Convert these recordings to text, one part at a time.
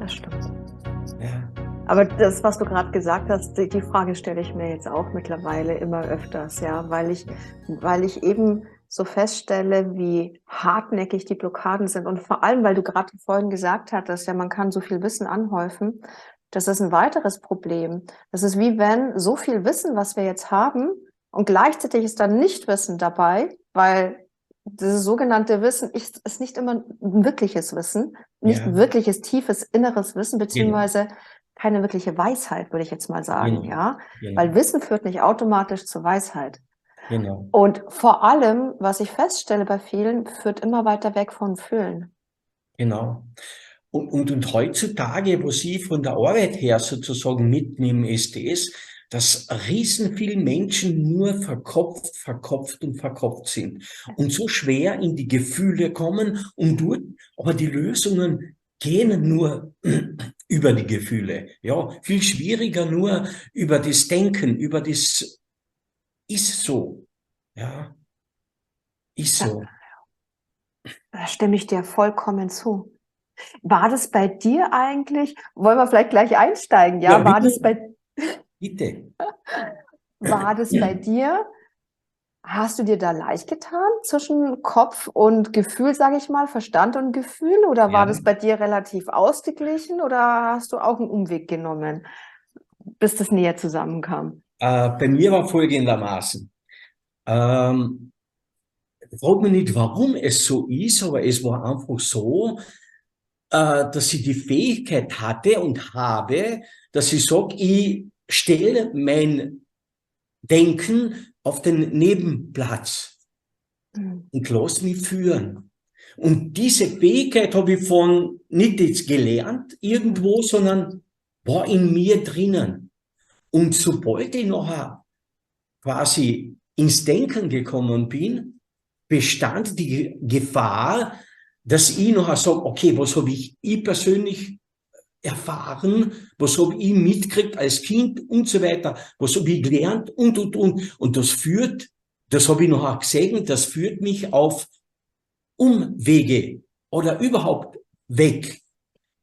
das stimmt. Ja, Aber das, was du gerade gesagt hast, die Frage stelle ich mir jetzt auch mittlerweile immer öfters, ja, weil ich eben so feststelle, wie hartnäckig die Blockaden sind. Und vor allem, weil du gerade vorhin gesagt hattest, ja, man kann so viel Wissen anhäufen. Das ist ein weiteres Problem. Das ist wie wenn so viel Wissen, was wir jetzt haben, und gleichzeitig ist dann Nichtwissen dabei, weil dieses sogenannte Wissen ist nicht immer ein wirkliches Wissen, nicht ja, wirkliches tiefes inneres Wissen, genau, beziehungsweise keine wirkliche Weisheit, würde ich jetzt mal sagen, genau, ja, weil genau, Wissen führt nicht automatisch zur Weisheit. genau, Und vor allem, was ich feststelle bei vielen, führt immer weiter weg vom Fühlen. genau. Und heutzutage, wo Sie von der Arbeit her sozusagen mitnehmen, ist es, dass riesen viele Menschen nur verkopft sind und so schwer in die Gefühle kommen und dort, aber die Lösungen gehen nur über die Gefühle. Ja, viel schwieriger nur über das Denken, über das ist so. Ja, ist Da, so. da stimme ich dir vollkommen zu. War das bei dir eigentlich, wollen wir vielleicht gleich einsteigen, Ja, ja, bitte, bitte. war das bei dir, hast du dir da leicht getan zwischen Kopf und Gefühl, sage ich mal, Verstand und Gefühl, oder war Ja. das bei dir relativ ausgeglichen oder hast du auch einen Umweg genommen, bis das näher zusammenkam? Bei mir war folgendermaßen. Ähm, Frag mich nicht, warum es so ist, aber es war einfach so, dass ich die Fähigkeit hatte und habe, dass ich sage, ich stelle mein Denken auf den Nebenplatz Mhm. und lasse mich führen. Und diese Fähigkeit habe ich von nicht jetzt gelernt irgendwo, sondern war in mir drinnen. Und sobald ich nachher quasi ins Denken gekommen bin, bestand die Gefahr, dass ich nachher sage, okay, was habe ich persönlich erfahren, was habe ich mitgekriegt als Kind und so weiter, was habe ich gelernt und. Und das führt, das habe ich nachher gesehen, das führt mich auf Umwege oder überhaupt weg.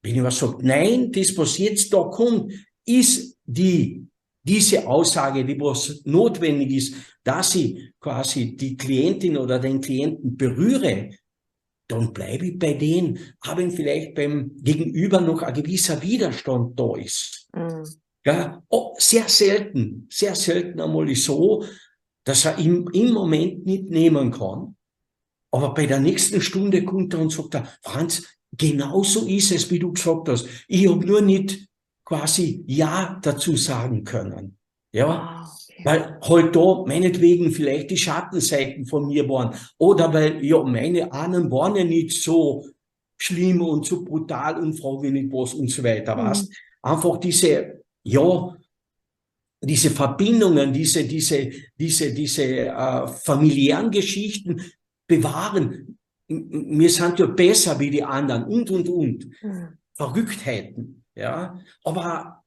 Wenn ich was sage, nein, das, was jetzt da kommt, ist diese Aussage, die was notwendig ist, dass ich quasi die Klientin oder den Klienten berühre, dann bleibe ich bei denen, auch wenn vielleicht beim Gegenüber noch ein gewisser Widerstand da ist. Mhm. Ja, oh, sehr selten einmal ist so, dass er im Moment nicht nehmen kann. Aber bei der nächsten Stunde kommt er und sagt, Franz, genau so ist es, wie du gesagt hast. Ich habe nur nicht quasi Ja dazu sagen können. Ja, Ah, okay. weil halt da meinetwegen vielleicht die Schattenseiten von mir waren. Oder weil, ja, meine Ahnen waren ja nicht so schlimm und so brutal und frage mich nicht was und so weiter, was. Mhm. Einfach diese Verbindungen, diese familiären Geschichten bewahren. Wir sind ja besser wie die anderen und. Mhm. Verrücktheiten, ja. Aber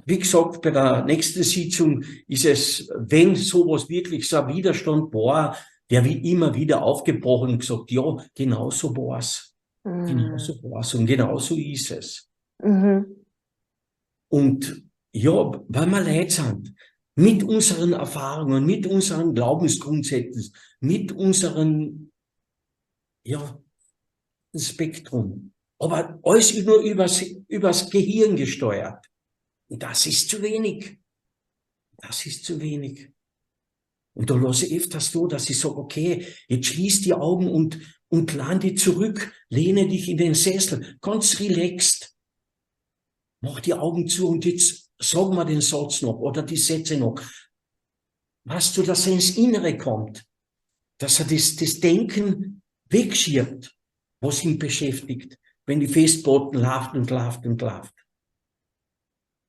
wie gesagt, bei der nächsten Sitzung ist es, wenn sowas wirklich so ein Widerstand war, der wie immer wieder aufgebrochen und gesagt, ja, genau so war's. Genau Mhm. so war's und genau so ist es. Mhm. Und ja, weil wir Leute sind, mit unseren Erfahrungen, mit unseren Glaubensgrundsätzen, mit unserem, ja, Spektrum. Aber alles nur übers Gehirn gesteuert. Und das ist zu wenig. Das ist zu wenig. Und da lasse ich öfters so, dass ich sage, okay, jetzt schließ die Augen und lehn dich zurück, lehne dich in den Sessel, ganz relaxed. Mach die Augen zu und jetzt sag mal den Satz noch oder die Sätze noch. Weißt du, dass er ins Innere kommt, dass er das Denken wegschiebt, was ihn beschäftigt, wenn die Festplatten läuft und läuft und läuft.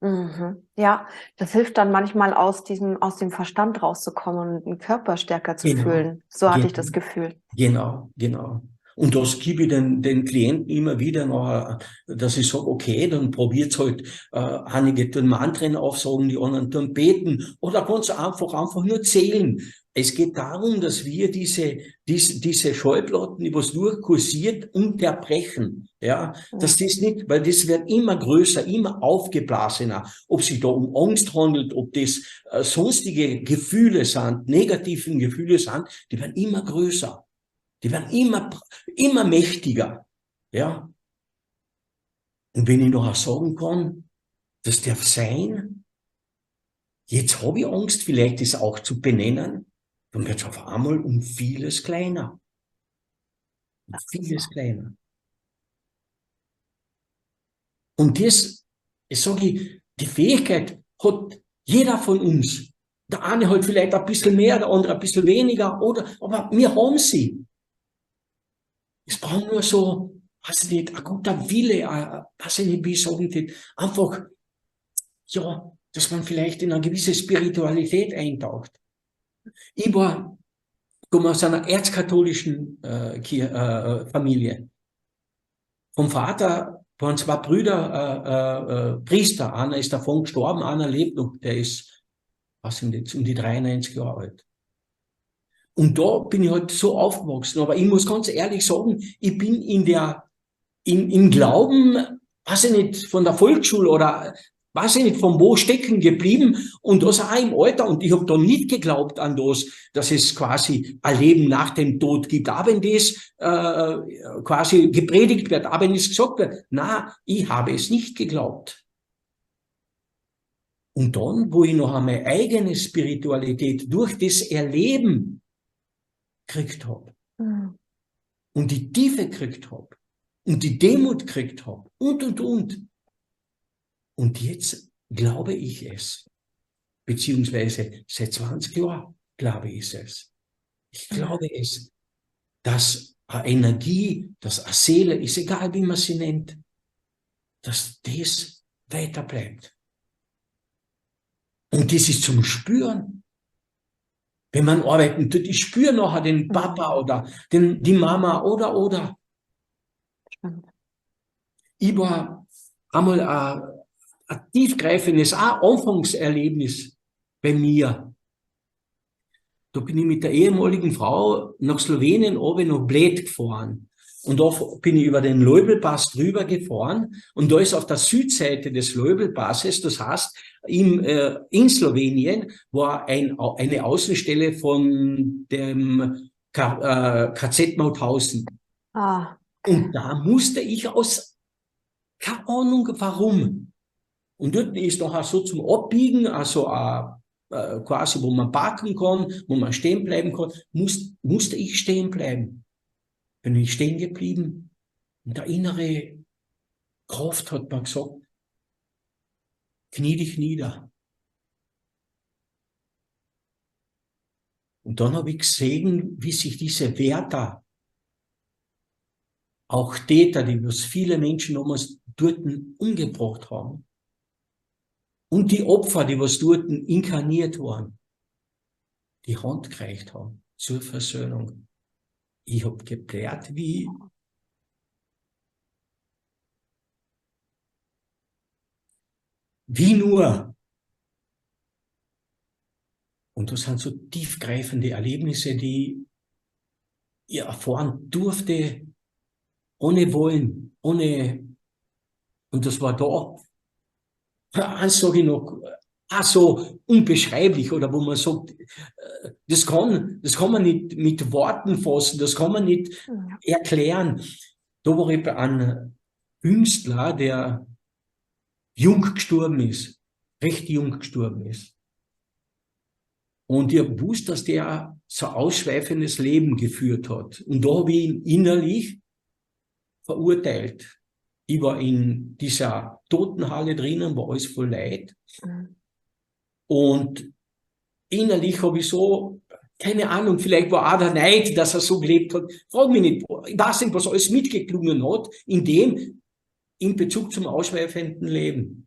Mhm. Ja, das hilft dann manchmal aus dem Verstand rauszukommen und den Körper stärker zu Genau, fühlen. So hatte ich das genau, Gefühl. genau, genau. Und das gebe ich den Klienten immer wieder noch, dass ich sage, okay, dann probiert halt, einige tun Mantren aufsagen, die anderen tun beten oder ganz einfach nur zählen. Es geht darum, dass wir diese Schallplatten, die was durchkursiert, unterbrechen. Ja, dass das nicht, weil das wird immer größer, immer aufgeblasener. Ob sich da um Angst handelt, ob das sonstige Gefühle sind, negativen Gefühle sind, die werden immer größer. Die werden immer mächtiger. Ja. Und wenn ich noch sagen kann, das darf sein, jetzt habe ich Angst, vielleicht das auch zu benennen, dann wird es auf einmal um vieles kleiner. Um vieles kleiner. Und das, ich sage, die Fähigkeit hat jeder von uns. Der eine hat vielleicht ein bisschen mehr, der andere ein bisschen weniger, aber wir haben sie. Es braucht nur so, weiß ich nicht, ein guter Wille, weiß ich nicht, wie ich sagen will, einfach, ja, dass man vielleicht in eine gewisse Spiritualität eintaucht. Ich komme aus einer erzkatholischen Familie. Vom Vater waren zwei Brüder Priester. Einer ist davon gestorben, einer lebt noch, der ist, was sind jetzt, um die 93 Jahre alt. Und da bin ich halt so aufgewachsen. Aber ich muss ganz ehrlich sagen, ich bin im Glauben, weiß ich nicht, von der Volksschule oder weiß ich nicht, von wo stecken geblieben und das auch im Alter. Und ich habe da nicht geglaubt an das, dass es quasi ein Leben nach dem Tod gibt. Auch wenn das quasi gepredigt wird, auch wenn es gesagt wird, na, ich habe es nicht geglaubt. Und dann, wo ich noch meine eigene Spiritualität durch das Erleben gekriegt habe und die Tiefe gekriegt habe und die Demut gekriegt habe und. Und jetzt glaube ich es, beziehungsweise seit 20 Jahren glaube ich es. Ich glaube es, dass eine Energie, dass eine Seele, ist egal wie man sie nennt, dass das weiter bleibt. Und das ist zum Spüren. Wenn man arbeiten tut, ich spüre nachher den Papa oder die Mama oder. Ich war einmal ein tiefgreifendes Anfangserlebnis bei mir. Da bin ich mit der ehemaligen Frau nach Slowenien oben nach Bled gefahren. Und da bin ich über den Leubelpass drüber gefahren. Und da ist auf der Südseite des Leubelpasses, das heißt, in Slowenien war eine Außenstelle von dem KZ Mauthausen. Und da musste ich keine Ahnung warum. Und dort ist noch so zum Abbiegen, also quasi, wo man parken kann, wo man stehen bleiben kann, musste ich stehen bleiben. Bin ich stehen geblieben. Und der innere Kraft hat mir gesagt, knie dich nieder. Und dann habe ich gesehen, wie sich diese Wärter, auch Täter, die was viele Menschen damals dort umgebracht haben, und die Opfer, die was dort inkarniert waren, die Hand gereicht haben zur Versöhnung. Ich habe geblärt wie nur. Und das sind so tiefgreifende Erlebnisse, die ich erfahren durfte, ohne Wollen, ohne, und das war da. Eins sage ich noch, so unbeschreiblich, oder wo man sagt, das kann man nicht mit Worten fassen, das kann man nicht erklären. Da war ich bei einem Künstler, der jung gestorben ist, recht jung gestorben ist. Und ich habe gewusst, dass der so ein ausschweifendes Leben geführt hat. Und da habe ich ihn innerlich verurteilt. Ich war in dieser Totenhalle drinnen, war alles voll Leid. Und innerlich habe ich so, keine Ahnung, vielleicht war auch der Neid, dass er so gelebt hat. Frag mich nicht, ich weiß nicht, was alles mitgeklungen hat, in Bezug zum ausschweifenden Leben.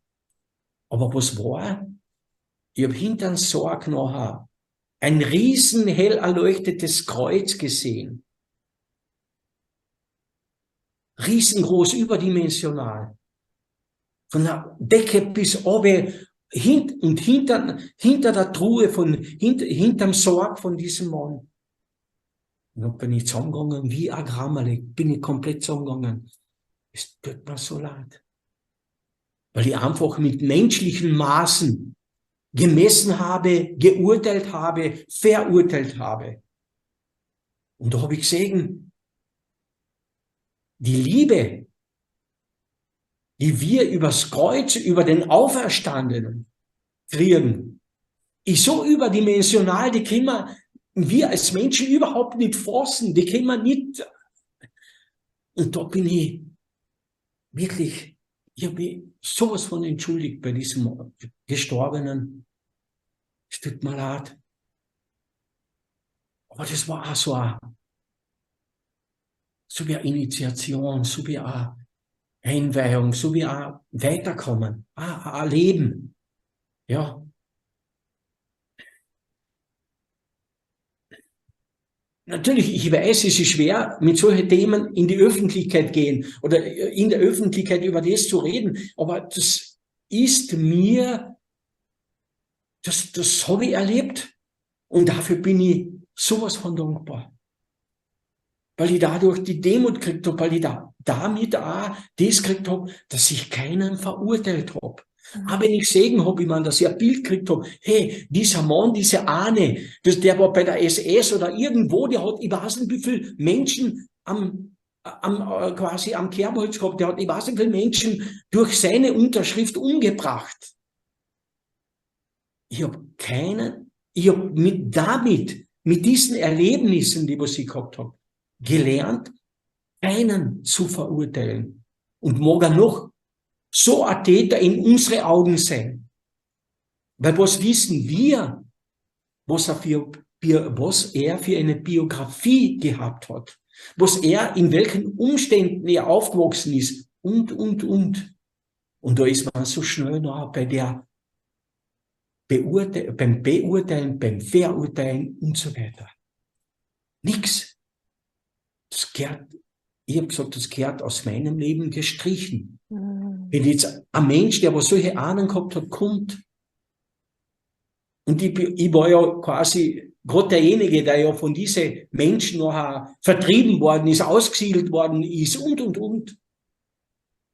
Aber was war? Ich habe hinter dem Sarg nachher ein riesen hell erleuchtetes Kreuz gesehen. riesengroß, überdimensional. Von der Decke bis oben, hinter der Truhe, hinterm Sarg von diesem Mann. Und dann bin ich zusammengegangen, wie ein Grammerle, bin ich komplett zusammengegangen. Es tut mir so leid. Weil ich einfach mit menschlichen Maßen gemessen habe, geurteilt habe, verurteilt habe. Und da habe ich gesehen, die Liebe, die wir übers Kreuz, über den Auferstandenen kriegen, ist so überdimensional, die können wir als Menschen überhaupt nicht fassen, die können wir nicht. Und da bin ich wirklich, ich habe mich sowas von entschuldigt bei diesem Gestorbenen. Es tut mir leid. Aber das war auch so wie eine Initiation, so wie eine Einweihung, so wie ein Weiterkommen, ein Leben. Ja. Natürlich, ich weiß, es ist schwer, mit solchen Themen in die Öffentlichkeit gehen oder in der Öffentlichkeit über das zu reden, aber das ist mir, das habe ich erlebt und dafür bin ich sowas von dankbar. Weil ich dadurch die Demut gekriegt habe, weil ich damit auch das gekriegt habe, dass ich keinen verurteilt habe. Aber wenn ich Segen habe, ich meine, dass ich ein Bild gekriegt habe, hey, dieser Mann, diese Ahne, der war bei der SS oder irgendwo, der hat, ich weiß nicht, wie viele Menschen quasi am Kerbholz gehabt, der hat, ich weiß nicht, wie viele Menschen durch seine Unterschrift umgebracht. Ich habe mit diesen Erlebnissen, die was ich gehabt habe, gelernt, keinen zu verurteilen. Und mag er noch so ein Täter in unsere Augen sein. Weil was wissen wir, was er für eine Biografie gehabt hat, in welchen Umständen er aufgewachsen ist und. Und da ist man so schnell noch bei der beim Beurteilen, beim Verurteilen und so weiter. Nix. Ich habe gesagt, das gehört aus meinem Leben gestrichen. Wenn jetzt ein Mensch, der aber solche Ahnen gehabt hat, kommt, und ich war ja quasi gerade derjenige, der ja von diesen Menschen nachher vertrieben worden ist, ausgesiedelt worden ist und.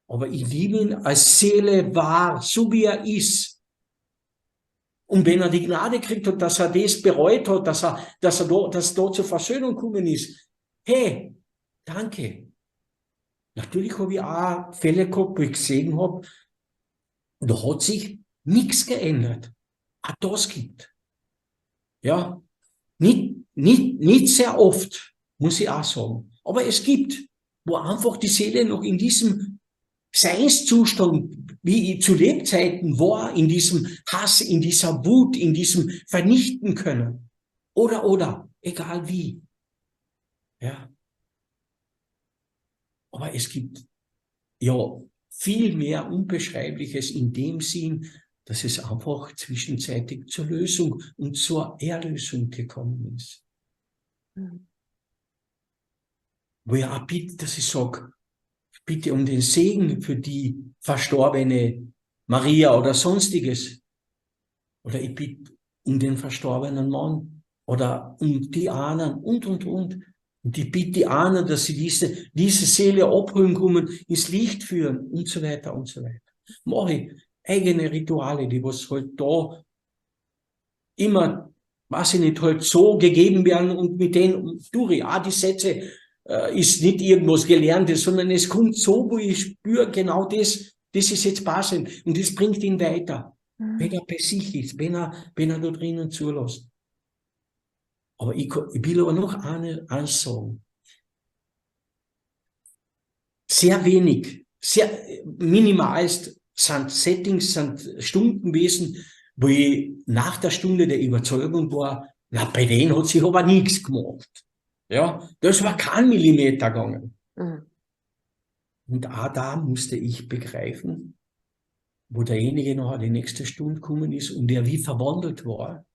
Aber ich liebe ihn als Seele wahr, so wie er ist. Und wenn er die Gnade gekriegt hat, dass er das bereut hat, dass da zur Versöhnung gekommen ist, hey, danke. Natürlich habe ich auch Fälle gehabt, wo ich gesehen habe, da hat sich nichts geändert. Auch das gibt. Ja, nicht sehr oft, muss ich auch sagen. Aber es gibt, wo einfach die Seele noch in diesem Seinszustand, wie ich zu Lebzeiten war, in diesem Hass, in dieser Wut, in diesem Vernichten können. Oder, egal wie. Ja. Aber es gibt ja viel mehr Unbeschreibliches in dem Sinn, dass es einfach zwischenzeitig zur Lösung und zur Erlösung gekommen ist. Wo ich auch bitte, dass ich sage, ich bitte um den Segen für die verstorbene Maria oder sonstiges. Oder ich bitte um den verstorbenen Mann oder um die Ahnen und. Und ich bitte die Ahnen, dass sie diese Seele abholen kommen, ins Licht führen und so weiter und so weiter. Mache ich eigene Rituale, die was halt da immer, weiß ich nicht, halt so gegeben werden und mit denen durch. Die Sätze ist nicht irgendwas Gelerntes, sondern es kommt so, wo ich spüre, genau das ist jetzt passend und das bringt ihn weiter. Wenn er bei sich ist, wenn er da drinnen zulässt. Aber ich will aber noch eins sagen. Sehr wenig, sehr minimal sind Settings, sind Stunden gewesen, wo ich nach der Stunde der Überzeugung war, na, bei denen hat sich aber nichts gemacht. Ja, das war kein Millimeter gegangen. Und auch da musste ich begreifen, wo derjenige nachher die nächste Stunde gekommen ist und der wie verwandelt war,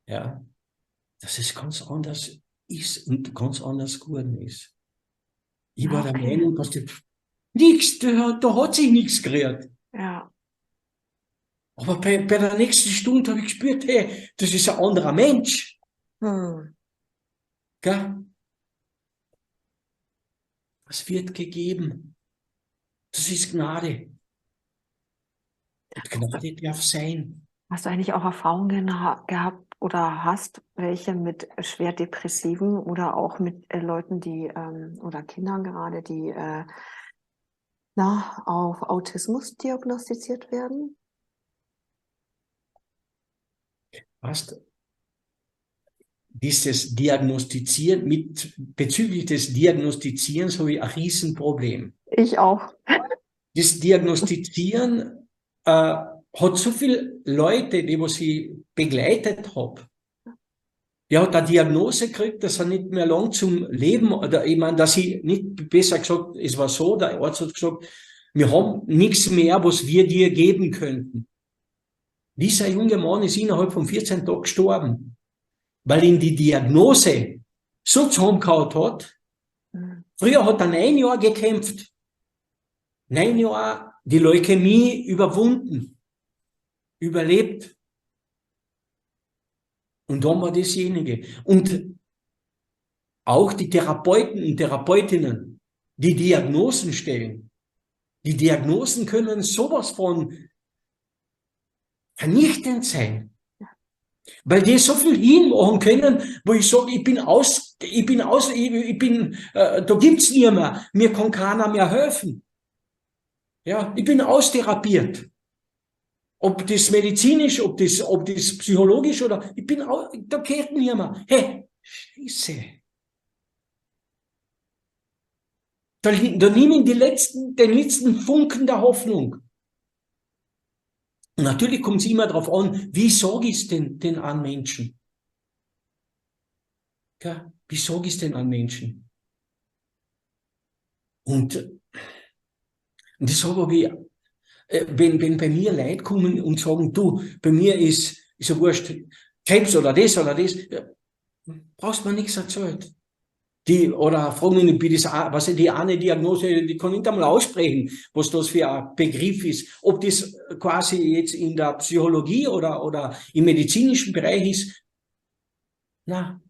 ja, dass es ganz anders ist und ganz anders geworden ist. Ich war der Okay. Meinung, dass nichts, da hat sich nichts gerührt. Ja. Aber bei der nächsten Stunde habe ich gespürt, hey, das ist ein anderer Mensch. Hm. Gell? Das wird gegeben. Das ist Gnade. Und Gnade darf sein. Hast du eigentlich auch Erfahrungen gehabt oder hast welche mit schwer Depressiven oder auch mit Leuten, die oder Kindern gerade, die auf Autismus diagnostiziert werden? Weißt, dieses Diagnostizieren, bezüglich des Diagnostizierens habe ich ein Riesenproblem. Ich auch. Das Diagnostizieren hat so viele Leute, die was ich begleitet habe, der hat eine Diagnose gekriegt, dass er nicht mehr lang zum Leben, oder ich meine, dass ich nicht, besser gesagt, es war so, der Arzt hat gesagt, wir haben nichts mehr, was wir dir geben könnten. Dieser junge Mann ist innerhalb von 14 Tagen gestorben, weil ihn die Diagnose so zusammengehauen hat. Hm. Früher hat er 9 Jahre gekämpft. 9 Jahre die Leukämie überwunden, überlebt. Und dann war dasjenige. Und auch die Therapeuten und Therapeutinnen, die Diagnosen stellen. Die Diagnosen können sowas von vernichtend sein. Weil die so viel hinmachen können, wo ich sage, da gibt's niemand, mir kann keiner mehr helfen. Ja, ich bin austherapiert. Ob das medizinisch, ob das psychologisch oder, da geht niemand. Hey, Scheiße. Da nehmen den letzten Funken der Hoffnung. Und natürlich kommt es immer darauf an, wie sage ich es den an Menschen? Ja, wie sage ich es denn an Menschen? Und das habe ich, wenn bei mir Leute kommen und sagen, du, bei mir ist ja wurscht, Krebs oder das, ja, brauchst mir nichts erzählen. Oder fragen mich, was ist die eine Diagnose, die kann ich nicht einmal aussprechen, was das für ein Begriff ist. Ob das quasi jetzt in der Psychologie oder im medizinischen Bereich ist. Na.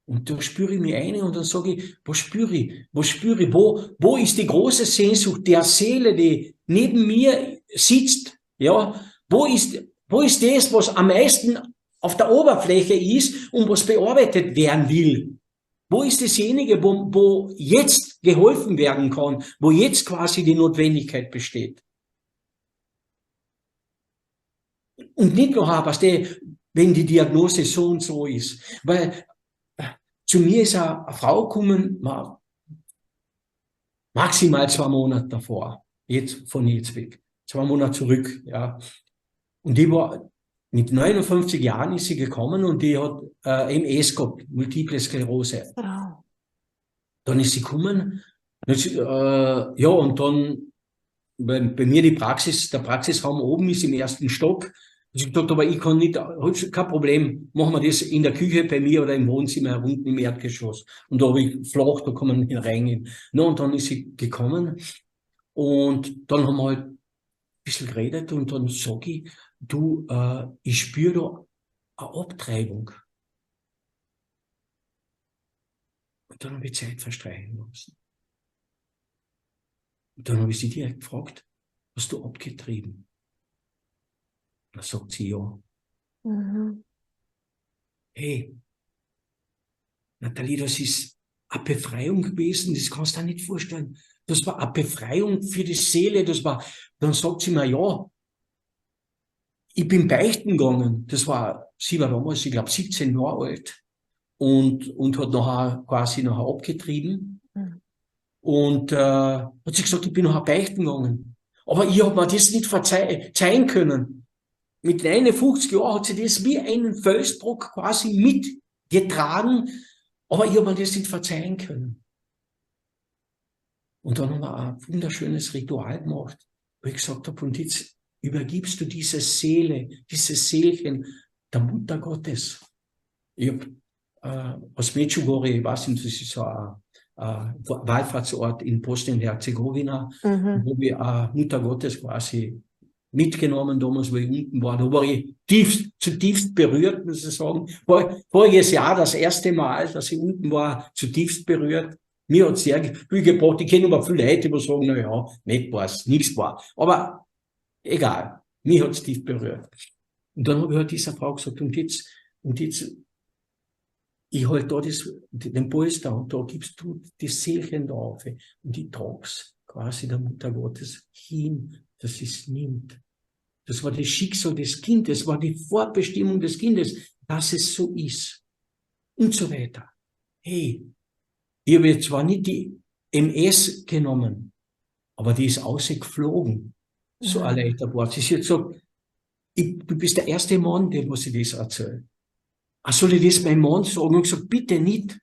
Und da spüre ich mich ein und dann sage ich, was spüre ich? Wo ist die große Sehnsucht der Seele, die neben mir sitzt? Ja, wo ist das, was am meisten auf der Oberfläche ist und was bearbeitet werden will? Wo ist dasjenige, wo jetzt geholfen werden kann, wo jetzt quasi die Notwendigkeit besteht? Und nicht noch, wenn die Diagnose so und so ist. Weil zu mir ist eine Frau gekommen, maximal 2 Monate davor, von jetzt weg, 2 Monate zurück, ja. Und die war, mit 59 Jahren ist sie gekommen und die hat MS gehabt, Multiple Sklerose. Ja. Dann ist sie gekommen, ja, und dann, bei mir der Praxisraum oben ist im 1. Stock. Ich dachte, aber ich kann nicht, kein Problem, machen wir das in der Küche bei mir oder im Wohnzimmer unten im Erdgeschoss. Und da habe ich flach, da kann man reingehen. No, und dann ist sie gekommen und dann haben wir halt ein bisschen geredet und dann sage ich, du, ich spüre da eine Abtreibung. Und dann habe ich Zeit verstreichen lassen. Und dann habe ich sie direkt gefragt, hast du abgetrieben? Da sagt sie ja. Mhm. Hey, Nathalie, das ist eine Befreiung gewesen, das kannst du dir nicht vorstellen. Das war eine Befreiung für die Seele, dann sagt sie mir, ja, ich bin beichten gegangen. Sie war damals, ich glaube, 17 Jahre alt und hat nachher abgetrieben. Mhm. Und hat sie gesagt, ich bin nachher beichten gegangen. Aber ich habe mir das nicht verzeihen können. Mit 59 Jahren hat sie das wie einen Felsbrock quasi mitgetragen, aber ich habe mir das nicht verzeihen können. Und dann haben wir ein wunderschönes Ritual gemacht, wo ich gesagt habe, und jetzt übergibst du diese Seele, dieses Seelchen der Mutter Gottes. Ich habe aus Medjugorje, ich weiß nicht, das ist so ein Wallfahrtsort in Bosnien-Herzegowina, wo wir Mutter Gottes quasi mitgenommen, damals, wo ich unten war. Da war ich zutiefst berührt, muss ich sagen. Voriges Jahr das erste Mal, dass ich unten war, zutiefst berührt. Mir hat es sehr viel gebracht. Ich kenne aber viele Leute, die sagen, na ja, nicht war's, nichts war. Aber egal, mich hat es tief berührt. Und dann habe ich halt dieser Frau gesagt, und jetzt, ich halte da den Polster und da gibst du das Seelchen da auf und ich trag's quasi der Mutter Gottes hin, dass sie es nimmt. Das war das Schicksal des Kindes, das war die Vorbestimmung des Kindes, dass es so ist. Und so weiter. Hey, ich habe jetzt zwar nicht die MS genommen, aber die ist ausgeflogen. So ein leichter Wort. Sie ist jetzt so, du bist der erste Mann, dem muss ich das erzählen. Ach, soll ich das meinem Mann sagen? Und ich gesagt, bitte nicht.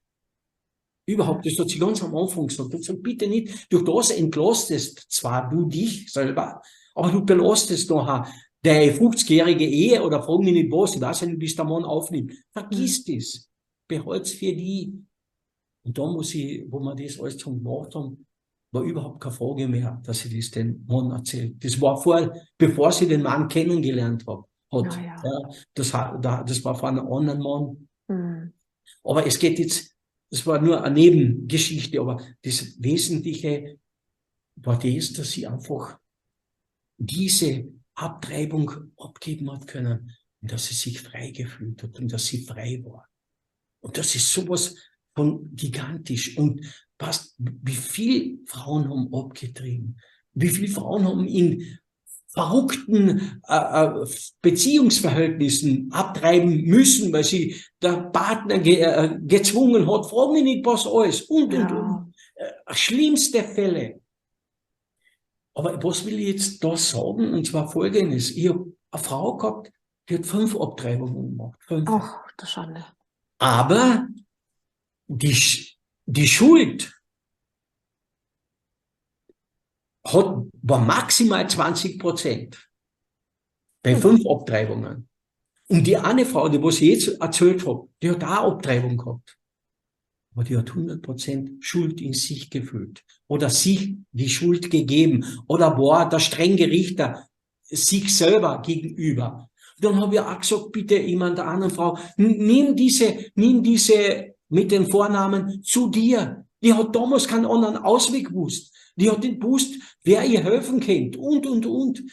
Überhaupt, das hat sie ganz am Anfang gesagt. Ich gesagt, bitte nicht. Durch das entlastest zwar du dich selber, aber du belastest nachher deine 50-jährige Ehe oder frag mich nicht was, ich weiß ja nicht, bis der Mann aufnimmt. Vergiss das. Behalt's für die. Und da muss ich, wo wir das alles schon gemacht haben, war überhaupt keine Frage mehr, dass ich das den Mann erzählt. Das war bevor sie den Mann kennengelernt hat. Ja, das war von einem anderen Mann. Mhm. Aber es geht jetzt, das war nur eine Nebengeschichte, aber das Wesentliche war das, dass sie einfach diese Abtreibung abgeben hat können und dass sie sich frei gefühlt hat und dass sie frei war. Und das ist sowas von gigantisch. Und wie viele Frauen haben abgetrieben? Wie viele Frauen haben in verrückten Beziehungsverhältnissen abtreiben müssen, weil sie der Partner gezwungen hat, frag mich nicht, was alles, und. Schlimmste Fälle. Aber was will ich jetzt da sagen? Und zwar Folgendes. Ich habe eine Frau gehabt, die hat 5 Abtreibungen gemacht. 5. Ach, das Schande. Aber die Schuld war maximal 20% bei 5 Abtreibungen. Und die eine Frau, die was ich jetzt erzählt habe, die hat auch Abtreibung gehabt. Aber die hat 100% Schuld in sich gefühlt. Oder sich die Schuld gegeben. Oder war der strenge Richter sich selber gegenüber. Dann habe ich auch gesagt, bitte jemand der anderen Frau, nimm diese mit den Vornamen zu dir. Die hat damals keinen anderen Ausweg gewusst. Die hat nicht gewusst, wer ihr helfen kennt und.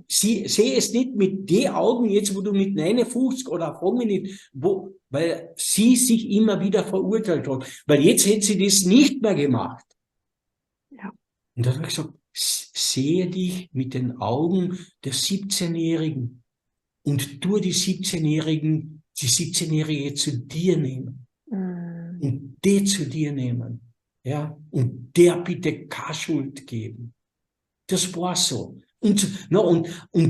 Sie sehe es nicht mit den Augen jetzt, wo du mit 59 oder frag mich nicht, weil sie sich immer wieder verurteilt hat. Weil jetzt hätte sie das nicht mehr gemacht. Ja. Und dann habe ich gesagt, sehe dich mit den Augen der 17-Jährigen und tu die 17-Jährige zu dir nehmen. Und die zu dir nehmen. Ja, und der bitte keine Schuld geben. Das war so. Und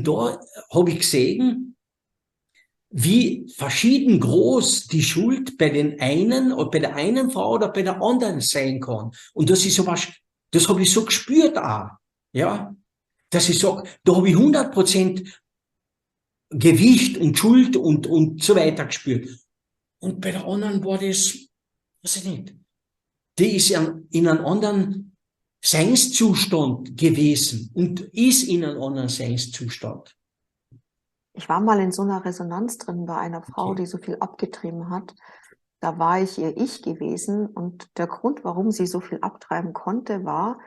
da habe ich gesehen, wie verschieden groß die Schuld bei der einen Frau oder bei der anderen sein kann. Und das ist sowas, das habe ich so gespürt auch. Ja, dass ich sage, da habe ich 100% Gewicht und Schuld und so weiter gespürt. Und bei der anderen war das, weiß ich nicht. Die ist in einem anderen Seinszustand gewesen und ist in einem anderen Seinszustand. Ich war mal in so einer Resonanz drin bei einer Frau, die so viel abgetrieben hat. Da war ich ihr Ich gewesen und der Grund, warum sie so viel abtreiben konnte, war,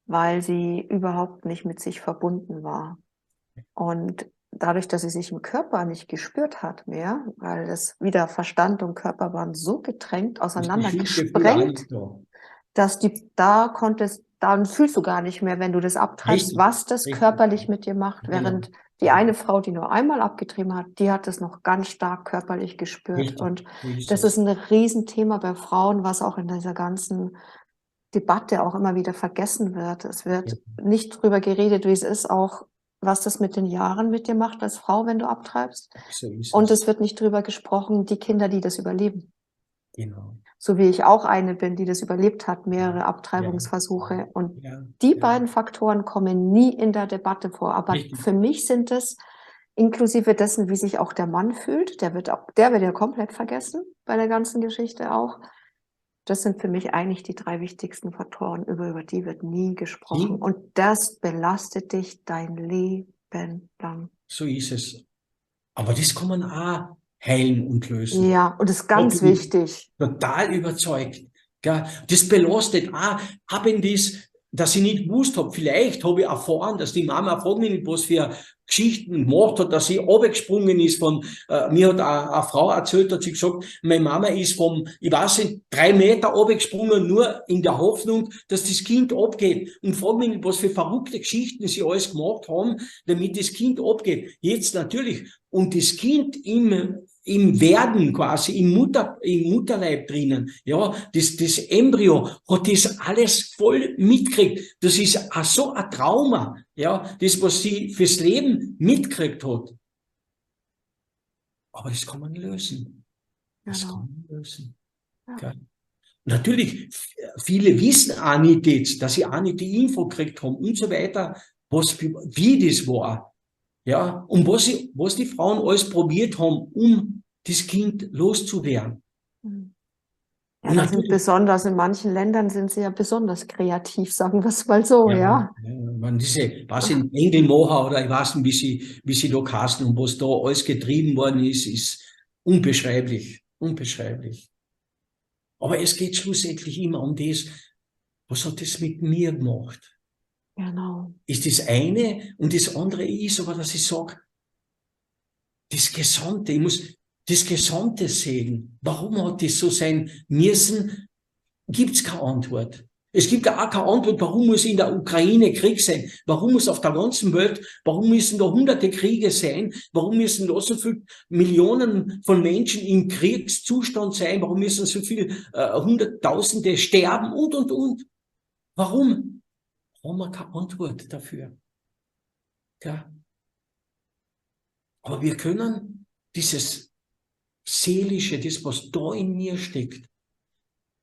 weil sie überhaupt nicht mit sich verbunden war. Und dadurch, dass sie sich im Körper nicht gespürt hat mehr, weil das wieder Verstand und Körper waren so gedrängt, auseinander gesprengt, dass dann fühlst du gar nicht mehr, wenn du das abtreibst, was das körperlich mit dir macht. Während die eine Frau, die nur einmal abgetrieben hat, die hat es noch ganz stark körperlich gespürt. Und das ist ein Riesenthema bei Frauen, was auch in dieser ganzen Debatte auch immer wieder vergessen wird. Es wird nicht drüber geredet, wie es ist, auch was das mit den Jahren mit dir macht als Frau, wenn du abtreibst. Und es wird nicht drüber gesprochen, die Kinder, die das überleben. Genau. So wie ich auch eine bin, die das überlebt hat, mehrere Abtreibungsversuche. Und die beiden Faktoren kommen nie in der Debatte vor. Aber für mich sind es Inklusive dessen, wie sich auch der Mann fühlt. Der wird ja komplett vergessen bei der ganzen Geschichte auch. Das sind für mich eigentlich die 3 wichtigsten Faktoren, über die wird nie gesprochen. Kind, Und das belastet dich dein Leben lang. so ist es. Aber das kann man auch heilen und lösen. Ja, und das ist Da ganz bin ich wichtig. total überzeugt. Gell? Das belastet auch, haben dass ich nicht gewusst habe. Vielleicht habe ich erfahren, dass die Mama, frag mich nicht, was für Geschichten gemacht hat, dass sie runtergesprungen ist mir hat eine Frau erzählt, hat sie gesagt, meine Mama ist ich weiß nicht, 3 Meter runtergesprungen, nur in der Hoffnung, dass das Kind abgeht. Und frag mich nicht, was für verrückte Geschichten sie alles gemacht haben, damit das Kind abgeht. Jetzt natürlich. Und das Kind im Werden quasi, im Mutterleib drinnen, ja, das Embryo hat das alles voll mitgekriegt. Das ist auch so ein Trauma, ja, das, was sie fürs Leben mitgekriegt hat. Aber das kann man lösen. Das Genau. kann man lösen. Ja. Gell? Natürlich, viele wissen auch nicht jetzt, dass sie auch nicht die Info gekriegt haben und so weiter, wie das war. Ja, und was die Frauen alles probiert haben, um das Kind loszuwerden. Mhm. Ja, Und da sind natürlich, besonders, in manchen Ländern sind sie ja besonders kreativ, sagen wir es mal so, ja. wenn was in Engelmacher oder ich weiß nicht, wie sie da kasten und was da alles getrieben worden ist, ist unbeschreiblich, unbeschreiblich. Aber es geht schlussendlich immer um das, was hat das mit mir gemacht? Genau. Ist das eine und das andere ist aber, dass ich sage, das Gesamte, ich muss das Gesamte sehen. Warum hat das so sein müssen? Gibt's keine Antwort. Es gibt ja auch keine Antwort, warum muss in der Ukraine Krieg sein? Warum muss auf der ganzen Welt, warum müssen da hunderte Kriege sein? Warum müssen da so viele Millionen von Menschen im Kriegszustand sein? Warum müssen so viele Hunderttausende sterben und? Warum? Haben wir keine Antwort dafür. Ja. Aber wir können dieses Seelische, das, was da in mir steckt,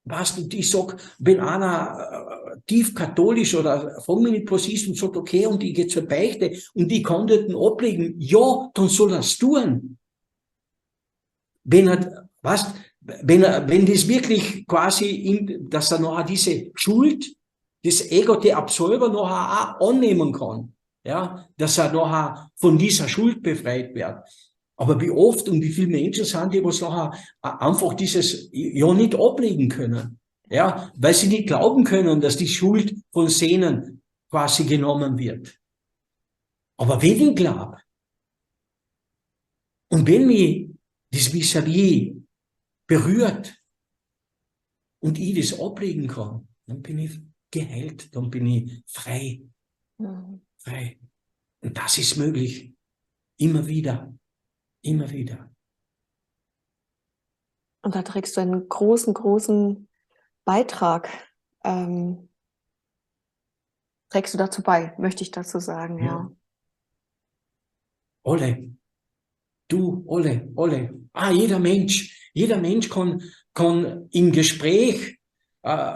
weißt du, ich sag, wenn einer tief katholisch oder frag mich nicht was ist und sagt, okay, und ich gehe zur Beichte und ich kann dort ablegen, ja, dann soll er es tun. Wenn er, weißt, wenn das wirklich quasi, dass er nachher diese Schuld, das Ego, der Absolver nachher auch annehmen kann, ja, dass er nachher von dieser Schuld befreit wird. Aber wie oft und wie viele Menschen sind die, was nachher einfach dieses ja nicht ablegen können, ja, weil sie nicht glauben können, dass die Schuld von Sehnen quasi genommen wird. Aber wenn ich glaube und wenn mich das Vis-à-vis berührt und ich das ablegen kann, dann bin ich geheilt, dann bin ich frei, frei. Und das ist möglich, immer wieder, immer wieder. Und da trägst du einen großen, großen Beitrag, trägst du dazu bei, möchte ich dazu sagen, ja. Alle, du, alle. Jeder Mensch kann im Gespräch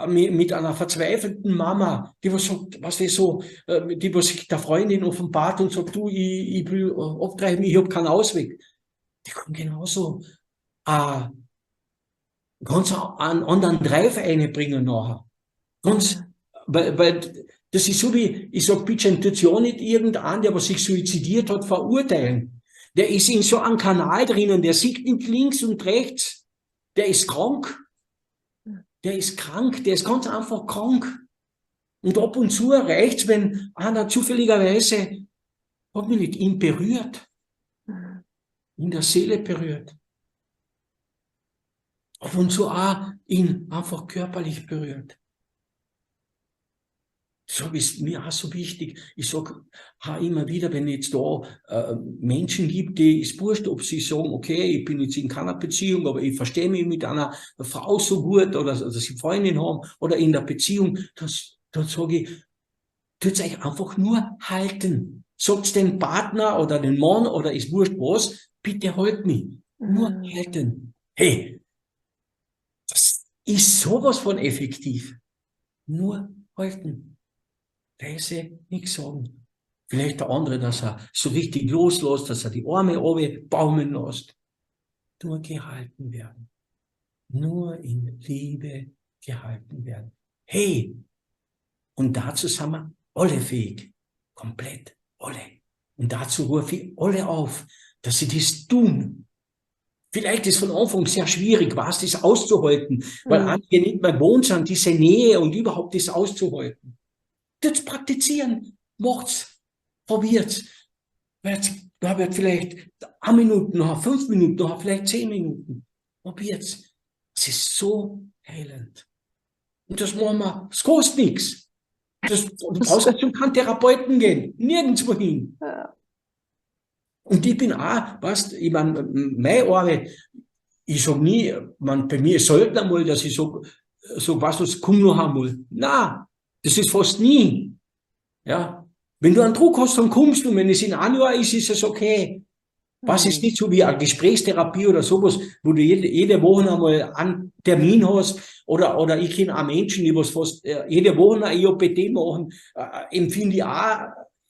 mit einer verzweifelten Mama, die was sagt, was ist so, die was sich der Freundin offenbart und sagt, du, ich will abtreiben, ich habe keinen Ausweg. Die kann genauso ganz einen anderen Drive einbringen nachher. Ganz, weil das ist so wie, ich sag, bitte Intuition nicht irgendeinen, der was sich suizidiert hat, verurteilen. Der ist in so einem Kanal drinnen, der sieht nicht links und rechts. Der ist krank. Der ist krank, der ist ganz einfach krank. Und ab und zu reicht's, wenn einer zufälligerweise, hat mich nicht, ihn berührt. In der Seele berührt. Ab und zu auch ihn einfach körperlich berührt. So ist mir auch so wichtig. Ich sage immer wieder, wenn jetzt da Menschen gibt, die ist wurscht, ob sie sagen, okay, ich bin jetzt in keiner Beziehung, aber ich verstehe mich mit einer Frau so gut oder dass sie Freundin haben oder in der Beziehung, dann sage ich, tut's euch einfach nur halten. Sagt's den Partner oder den Mann oder ist wurscht was, bitte halt mich. Nur halten. Hey, das ist sowas von effektiv. Nur halten. Leise nichts sagen. Vielleicht der andere, dass er so richtig loslässt, dass er die Arme oben baumeln lässt. Nur gehalten werden. Nur in Liebe gehalten werden. Hey, und dazu sind wir alle fähig. Komplett alle. Und dazu rufe ich alle auf, dass sie das tun. Vielleicht ist von Anfang sehr schwierig, was das auszuhalten, weil einige nicht mehr gewohnt sind, diese Nähe und überhaupt das auszuhalten. Das praktizieren, macht's, probiert's. Da wird vielleicht 1 Minute, noch 5 Minuten, noch vielleicht 10 Minuten. Probiert's. Es ist so heilend. Und das machen wir, es kostet nichts. Du brauchst nicht zum keinen Therapeuten gehen, nirgendwo hin. Ja. Und ich bin auch, weißt, ich meine, meine Arbeit, ich sag nie, bei mir ist selten einmal, dass ich so was komm noch einmal. Nein, das ist fast nie. Ja. Wenn du einen Druck hast, dann kommst du. Wenn es in 1 Jahr ist, ist es okay. Was ist nicht so wie eine Gesprächstherapie oder sowas, wo du jede Woche einmal einen Termin hast, oder ich kenne auch Menschen, die was fast jede Woche eine IOPT machen, empfinde ich auch,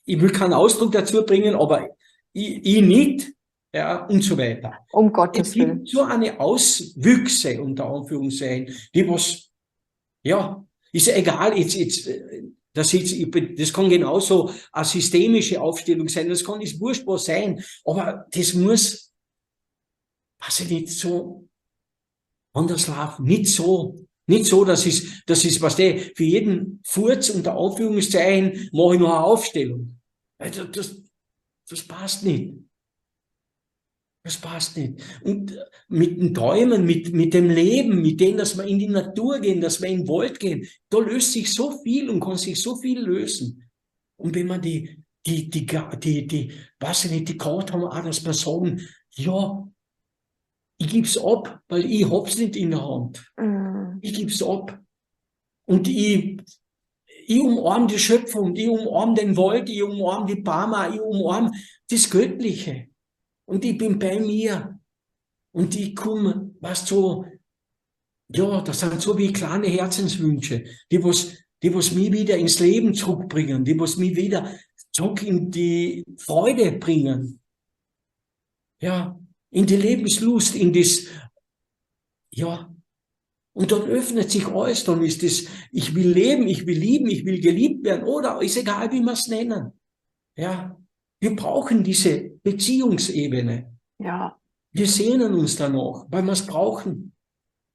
ich will keinen Ausdruck dazu bringen, aber ich nicht, ja, und so weiter. Um Gottes Es Willen. gibt so eine Auswüchse, unter Anführungszeichen, die was, ja, ist ja egal, das kann genauso eine systemische Aufstellung sein, das kann das wurscht was sein, aber das muss, weiß ich nicht, so anders laufen, nicht so, das ist, was der, für jeden Furz, unter Anführungszeichen, mache ich noch eine Aufstellung. Das passt nicht. Das passt nicht. Und mit den Träumen, mit dem Leben, mit dem, dass wir in die Natur gehen, dass wir in den Wald gehen, da löst sich so viel und kann sich so viel lösen. Und wenn man weiß ich nicht, die Kraft haben, auch, dass wir sagen, ja, ich gib's ab, weil ich hab's nicht in der Hand. Ich gib's ab. Und ich umarme die Schöpfung, ich umarme den Wald, ich umarme die Bäume, ich umarme das Göttliche. Und ich bin bei mir. Und ich komme, was so, ja, das sind so wie kleine Herzenswünsche, die was mich wieder ins Leben zurückbringen, die was mich wieder zurück in die Freude bringen. Ja, in die Lebenslust, in das, ja. Und dann öffnet sich alles, dann ist das, ich will leben, ich will lieben, ich will geliebt werden, oder ist egal, wie wir es nennen. Ja. Wir brauchen diese Beziehungsebene. Ja. Wir sehnen uns danach, weil wir es brauchen,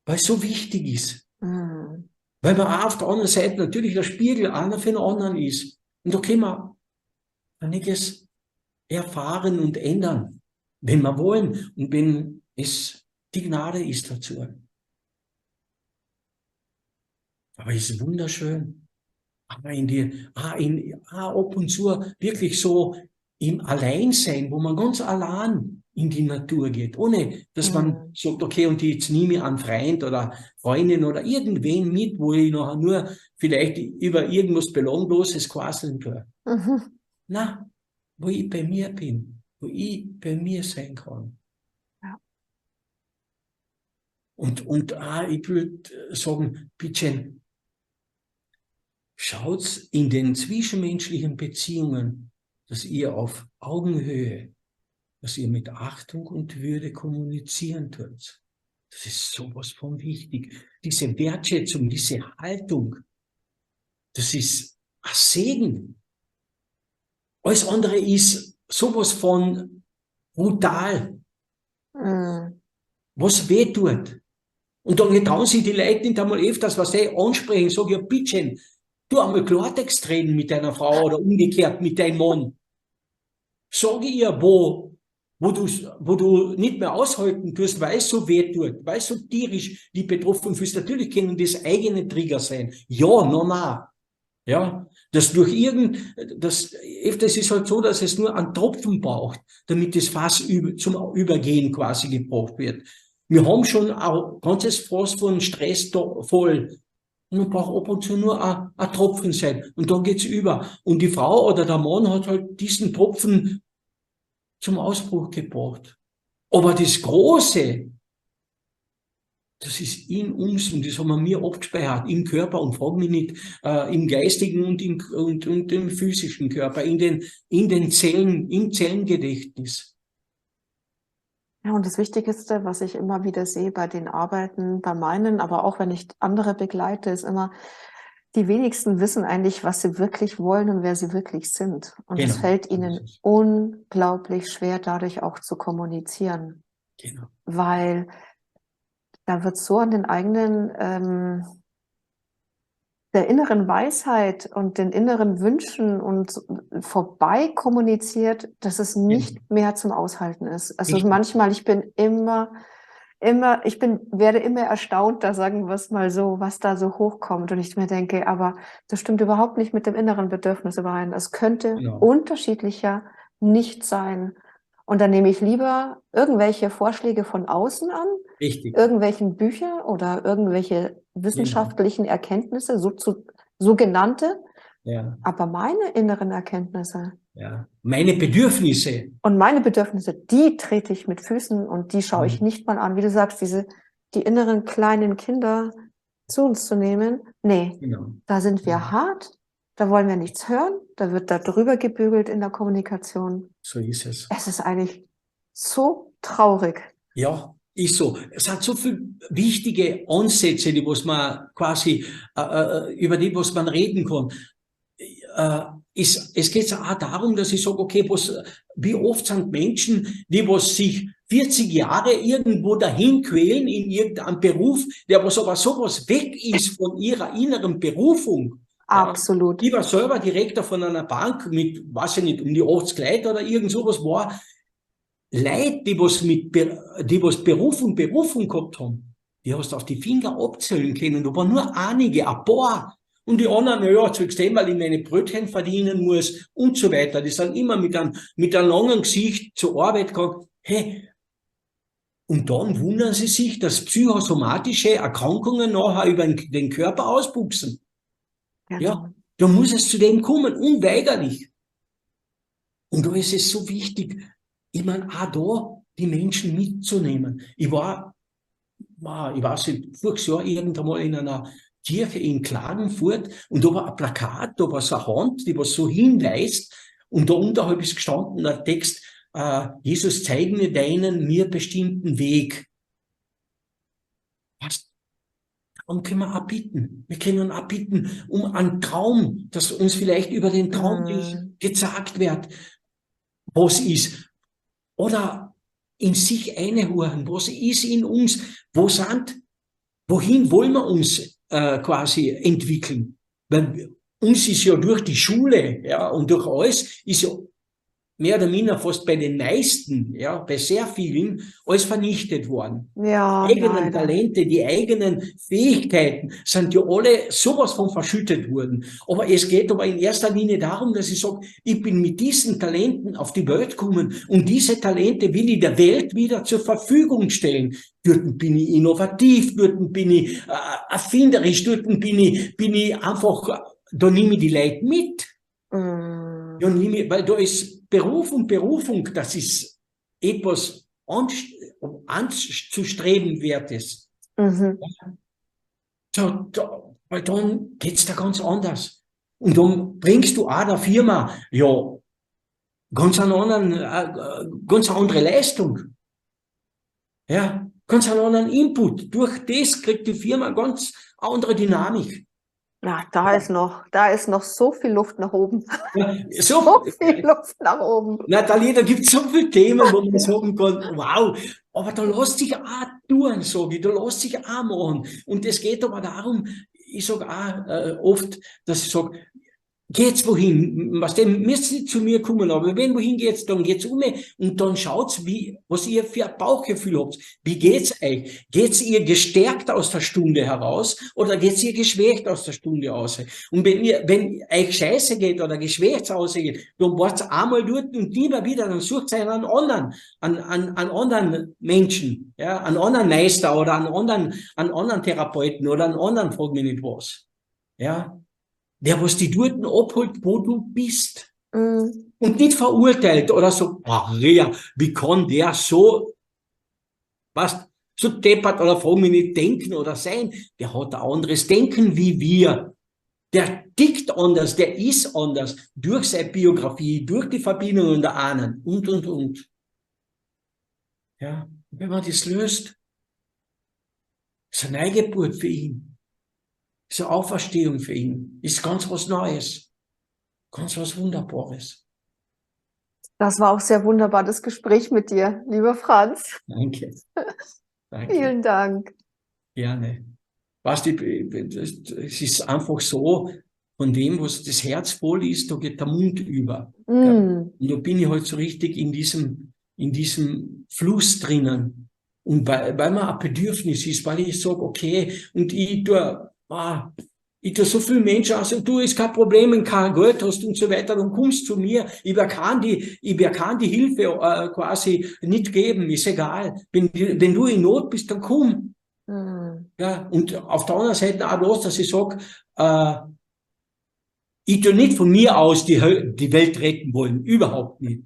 weil es so wichtig ist. Weil man auch auf der anderen Seite natürlich der Spiegel einer für den anderen ist. Und da können wir einiges erfahren und ändern, wenn wir wollen und wenn es die Gnade ist dazu. Aber es ist wunderschön. Aber ab und zu wirklich so im Alleinsein, wo man ganz allein in die Natur geht, ohne dass man sagt, okay, und jetzt nehme ich einen Freund oder Freundin oder irgendwen mit, wo ich nachher nur vielleicht über irgendwas Belangloses quasseln kann. Na, wo ich bei mir bin, wo ich bei mir sein kann. Ja. Und ich würde sagen, bitte, schaut in den zwischenmenschlichen Beziehungen, dass ihr auf Augenhöhe, dass ihr mit Achtung und Würde kommunizieren tut. Das ist sowas von wichtig. Diese Wertschätzung, diese Haltung, das ist ein Segen. Alles andere ist sowas von brutal, was wehtut. Und dann trauen sich die Leute nicht einmal öfters, was sie ansprechen, sag ja, bitte, du einmal Klartext reden mit deiner Frau oder umgekehrt mit deinem Mann. Sag ihr, wo du nicht mehr aushalten tust, weil es so weh tut, weil es so tierisch die betroffen fühlst. Natürlich können das eigene Trigger sein. Ja, normal. Ja, öfters ist es halt so, dass es nur einen Tropfen braucht, damit das Fass zum Übergehen quasi gebraucht wird. Wir haben schon ein ganzes Fass von Stress voll. Und man braucht ab und zu nur ein Tropfen sein. Und dann geht's über. Und die Frau oder der Mann hat halt diesen Tropfen zum Ausbruch gebracht. Aber das Große, das ist in uns und das haben wir mir abgespeichert, im Körper und frag mich nicht, im geistigen und im physischen Körper, in den Zellen, im Zellengedächtnis. Ja, und das Wichtigste, was ich immer wieder sehe bei den Arbeiten, bei meinen, aber auch wenn ich andere begleite, ist immer, die wenigsten wissen eigentlich, was sie wirklich wollen und wer sie wirklich sind. Und es Genau. fällt ihnen unglaublich schwer, dadurch auch zu kommunizieren. Genau. Weil da wird so an den eigenen, der inneren Weisheit und den inneren Wünschen und vorbei kommuniziert, dass es nicht mehr zum Aushalten ist. Also Richtig. manchmal, ich bin werde immer erstaunt, da sagen wir es mal so, was da so hochkommt. Und ich mir denke, aber das stimmt überhaupt nicht mit dem inneren Bedürfnis überein. Es könnte Genau. unterschiedlicher nicht sein. Und dann nehme ich lieber irgendwelche Vorschläge von außen an, Richtig. irgendwelchen Büchern oder irgendwelche wissenschaftlichen Erkenntnisse, sogenannte, Ja. aber meine inneren Erkenntnisse Ja. Meine Bedürfnisse. und meine Bedürfnisse, die trete ich mit Füßen und die schaue ich nicht mal an. Wie du sagst, die inneren kleinen Kinder zu uns zu nehmen, nee, Genau. da sind wir hart, da wollen wir nichts hören, da wird da drüber gebügelt in der Kommunikation. So ist es. Es ist eigentlich so traurig. Ja, ist so. Es hat so viele wichtige Ansätze, die was man quasi, über die was man reden kann. Es geht auch darum, dass ich sage, okay, wie oft sind Menschen, die was sich 40 Jahre irgendwo dahin quälen in irgendeinem Beruf, der was aber sowas weg ist von ihrer inneren Berufung. Absolut. Ja. Ich war selber Direktor von einer Bank mit, weiß ich nicht, um die 80 Leute oder irgend sowas war. Leute, die was Berufung gehabt haben, die hast du auf die Finger abzählen können. Da waren nur einige, ein paar. Und die anderen, naja, trotzdem, weil ich meine Brötchen verdienen muss und so weiter. Die sind immer mit einem langen Gesicht zur Arbeit gegangen. Hey, und dann wundern sie sich, dass psychosomatische Erkrankungen nachher über den Körper auswuchsen. Genau. Ja, da muss es zu dem kommen, unweigerlich. Und da ist es so wichtig, ich meine, auch da die Menschen mitzunehmen. Ich weiß nicht, voriges Jahr irgendwann mal in einer Kirche in Klagenfurt und da war ein Plakat, da war so eine Hand, die was so hinweist und da unterhalb ist gestanden der Text, Jesus, zeig mir deinen mir bestimmten Weg. Was? Darum können wir auch bitten. Wir können auch bitten um einen Traum, dass uns vielleicht über den Traum gezeigt wird, was ist. Oder in sich einhören, was ist in uns, wohin wollen wir uns quasi entwickeln? Weil uns ist ja durch die Schule, ja, und durch alles ist ja mehr oder minder fast bei den meisten, ja, bei sehr vielen, alles vernichtet worden. Ja, Die eigenen leider. Talente, die eigenen Fähigkeiten sind ja alle sowas von verschüttet worden. Aber es geht aber in erster Linie darum, dass ich sage, ich bin mit diesen Talenten auf die Welt gekommen und diese Talente will ich der Welt wieder zur Verfügung stellen. Dort bin ich innovativ, dort bin ich erfinderisch, dort bin ich einfach, da nehme ich die Leute mit. Ja, weil da ist Berufung, das ist etwas anzustrebenwertes. Weil dann geht's da ganz anders. Und dann bringst du auch der Firma, ja, ganz eine andere Leistung. Ja, ganz einen anderen Input. Durch das kriegt die Firma ganz andere Dynamik. Ja, da ist noch so viel Luft nach oben. Ja, so viel Luft nach oben. Nathalie, da gibt es so viele Themen, wo man sagen kann, wow, aber da lässt sich auch tun, sage ich, da lässt sich auch machen. Und es geht aber darum, ich sage auch oft, dass ich sage, geht's wohin? Was denn, müsst ihr zu mir kommen, aber wenn wohin geht's, dann geht's um mich und dann schaut's, was ihr für ein Bauchgefühl habt. Wie geht's euch? Geht's ihr gestärkt aus der Stunde heraus oder geht's ihr geschwächt aus der Stunde raus? Und wenn euch scheiße geht oder geschwächt ausgeht, dann wart's einmal dort und lieber wieder, dann sucht ihr einen anderen Menschen, ja, einen anderen Meister oder einen anderen Therapeuten oder einen anderen, frag mich nicht was. Ja. Der, was die dort abholt, wo du bist. Und nicht verurteilt oder so, ach ja, wie kann der so, was, so deppert oder frag mich nicht denken oder sein. Der hat ein anderes Denken wie wir. Der tickt anders, der ist anders. Durch seine Biografie, durch die Verbindungen der Ahnen und. Ja, wenn man das löst, ist eine Neugeburt für ihn. Ist eine Auferstehung für ihn. Ist ganz was Neues. Ganz was Wunderbares. Das war auch sehr wunderbar, das Gespräch mit dir, lieber Franz. Danke. Danke. Vielen Dank. Gerne. Weißt du, es ist einfach so, von dem, was das Herz voll ist, da geht der Mund über. Und da bin ich halt so richtig in diesem Fluss drinnen. Und weil mir ein Bedürfnis ist, weil ich sage, okay, und ich tue so viele Menschen aus und du ist kein Problem, wenn du kein Geld hast und so weiter, dann kommst zu mir. Ich kann die Hilfe quasi nicht geben, ist egal. Wenn du in Not bist, dann komm. Ja, und auf der anderen Seite auch das, dass ich sage, ich tue nicht von mir aus die Welt retten wollen, überhaupt nicht.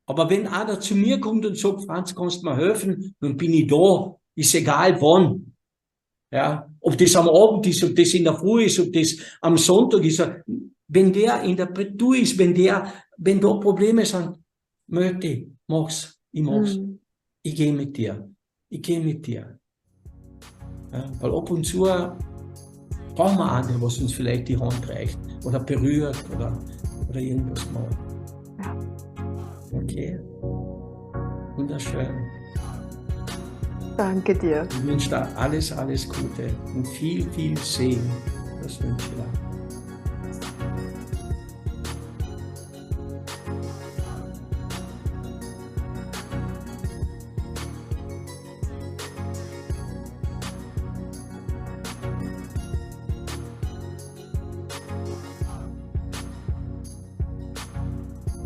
Aber wenn einer zu mir kommt und sagt, Franz, kannst du mir helfen, dann bin ich da, ist egal wann. Ja, ob das am Abend ist, ob das in der Früh ist, ob das am Sonntag ist. Wenn der in der Prätur ist, wenn da Probleme sind, möchte, mach's, ich mach's. Ich gehe mit dir. Ja, weil ab und zu brauchen wir einen, was uns vielleicht die Hand reicht oder berührt oder irgendwas mal. Ja. Okay. Wunderschön. Danke dir. Ich wünsche dir alles Gute und viel Segen. Das wünsche ich dir.